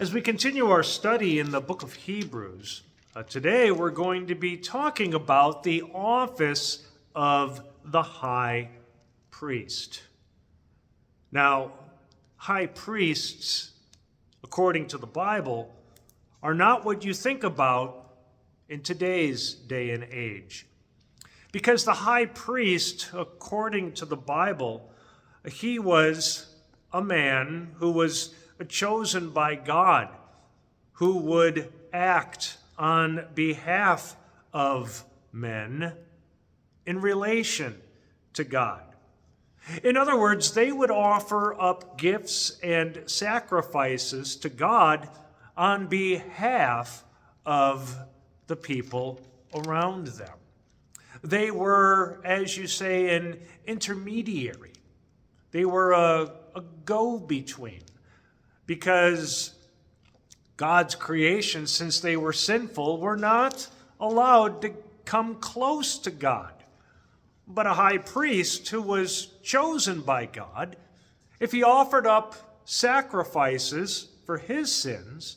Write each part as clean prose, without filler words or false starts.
As we continue our study in the book of Hebrews, today we're going to be talking about the office of the high priest. Now, high priests, according to the Bible, are not what you think about in today's day and age. Because the high priest, according to the Bible, he was a man who was chosen by God, who would act on behalf of men in relation to God. In other words, they would offer up gifts and sacrifices to God on behalf of the people around them. They were, as you say, an intermediary. They were a go-between. Because God's creation, since they were sinful, were not allowed to come close to God. But a high priest who was chosen by God, if he offered up sacrifices for his sins,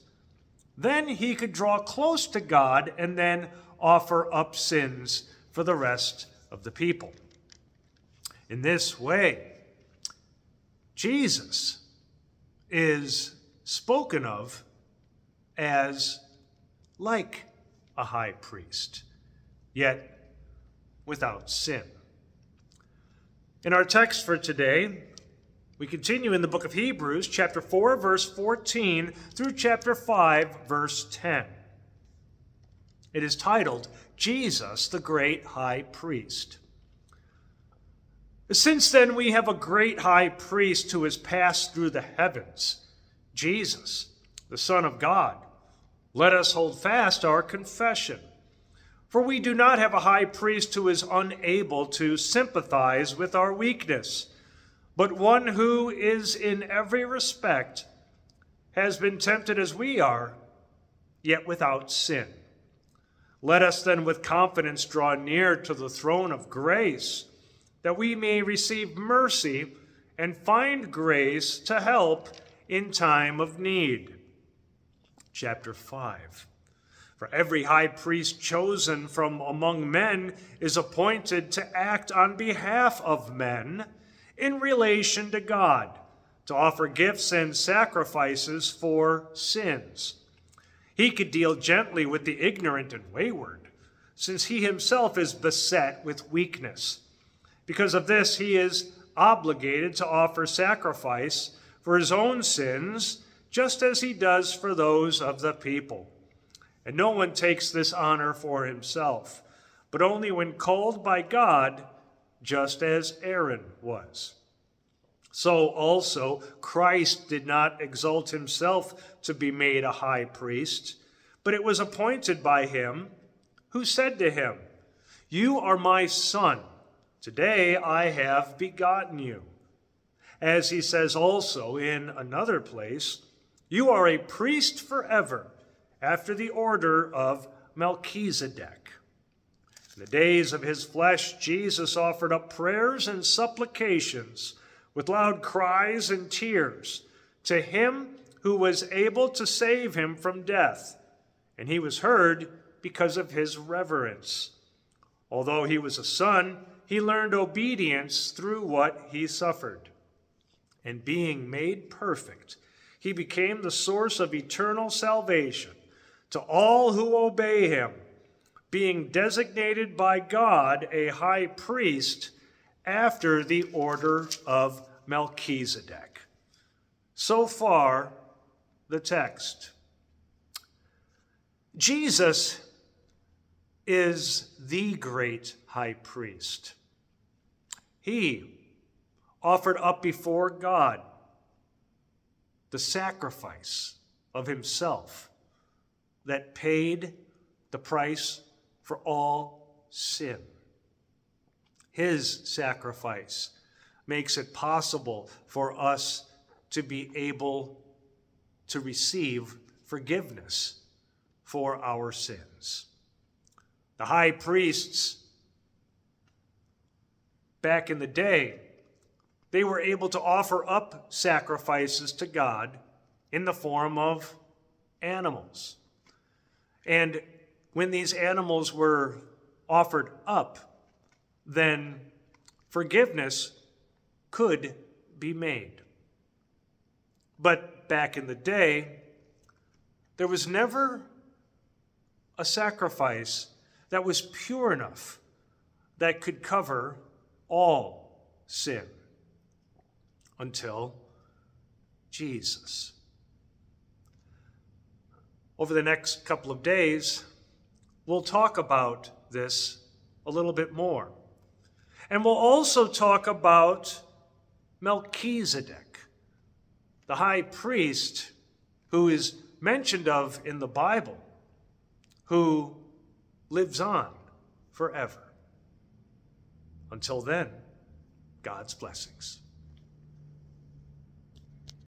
then he could draw close to God and then offer up sins for the rest of the people. In this way, Jesus is spoken of as like a high priest, yet without sin. In our text for today, we continue in the book of Hebrews, chapter 4, verse 14, through chapter 5, verse 10. It is titled, Jesus, the Great High Priest. Since then we have a great high priest who has passed through the heavens, Jesus, the Son of God. Let us hold fast our confession. For we do not have a high priest who is unable to sympathize with our weakness, but one who is in every respect has been tempted as we are, yet without sin. Let us then with confidence draw near to the throne of grace, that we may receive mercy and find grace to help in time of need. Chapter 5. For every high priest chosen from among men is appointed to act on behalf of men in relation to God, to offer gifts and sacrifices for sins. He could deal gently with the ignorant and wayward, since he himself is beset with weakness. Because of this, he is obligated to offer sacrifice for his own sins, just as he does for those of the people. And no one takes this honor for himself, but only when called by God, just as Aaron was. So also Christ did not exalt himself to be made a high priest, but it was appointed by him who said to him, "You are my son. Today I have begotten you." As he says also in another place, "You are a priest forever, after the order of Melchizedek." In the days of his flesh, Jesus offered up prayers and supplications with loud cries and tears to him who was able to save him from death, and he was heard because of his reverence. Although he was a son, he learned obedience through what he suffered. And being made perfect, he became the source of eternal salvation to all who obey him, being designated by God a high priest after the order of Melchizedek. So far, the text. Jesus is the great high priest. He offered up before God the sacrifice of himself that paid the price for all sin. His sacrifice makes it possible for us to be able to receive forgiveness for our sins. The high priests back in the day, they were able to offer up sacrifices to God in the form of animals. And when these animals were offered up, then forgiveness could be made. But back in the day, there was never a sacrifice that was pure enough that could cover all sin until Jesus. Over the next couple of days, we'll talk about this a little bit more. And we'll also talk about Melchizedek, the high priest who is mentioned of in the Bible, who lives on forever. Until then, God's blessings.